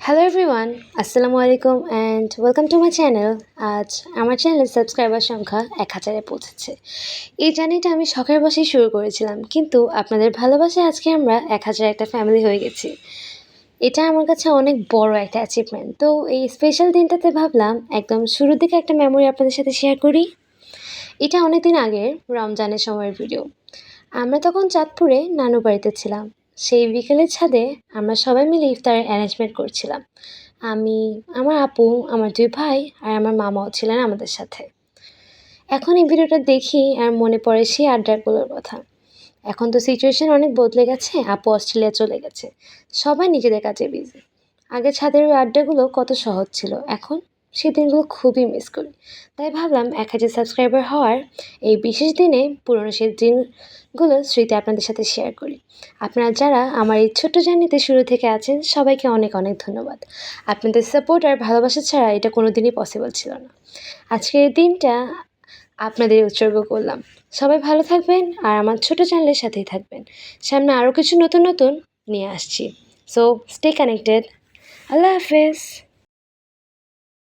Hello everyone, আসসালামু আলাইকুম and welcome to my channel. আজ আমার চ্যানেলের সাবস্ক্রাইবার সংখ্যা 1000-এ পৌঁছেছে। এই জার্নিটা আমি শখের বসেই শুরু করেছিলাম, কিন্তু আপনাদের ভালোবাসায় আজকে আমরা 1000 একটা ফ্যামিলি হয়ে গেছি। এটা আমার কাছে অনেক বড় একটা অ্যাচিভমেন্ট। তো এই স্পেশাল দিনটাতে ভাবলাম একদম শুরুর দিকে একটা মেমোরি আপনাদের সাথে শেয়ার করি। এটা অনেকদিন আগের রমজানের সময়ের ভিডিও। আমরা তখন চাঁদপুরে নানু বাড়িতে ছিলাম। সেই বিকেলের ছাদে আমরা সবাই মিলে ইফতারের অ্যারেঞ্জমেন্ট করছিলাম। আমি, আমার আপু, আমার 2 ভাই আর আমার মামাও ছিলেন আমাদের সাথে। এখন এই ভিডিওটা দেখি আর মনে পড়ে সেই আড্ডাগুলোর কথা। এখন তো সিচুয়েশন অনেক বদলে গেছে, আপু অস্ট্রেলিয়া চলে গেছে। সবাই নিজেদের কাজে বিজি। আগে ছাদের ওই আড্ডাগুলো কত সহজ ছিল, এখন সেই দিনগুলো খুবই মিস করি। তাই ভাবলাম 1000 সাবস্ক্রাইবার হওয়ার এই বিশেষ দিনে পুরনো সেই দিনগুলো স্মৃতি আপনাদের সাথে শেয়ার করি। আপনারা যারা আমার এই ছোট্ট জার্নিতে শুরু থেকে আছেন, সবাইকে অনেক অনেক ধন্যবাদ। আপনাদের সাপোর্ট আর ভালোবাসা ছাড়া এটা কোনো দিনই পসিবল ছিল না। আজকের এই দিনটা আপনাদের উৎসর্গ করলাম। সবাই ভালো থাকবেন আর আমার ছোট চ্যানেলের সাথেই থাকবেন। সামনে আরও কিছু নতুন নতুন নিয়ে আসছি। So stay connected. আল্লাহ হাফেজ।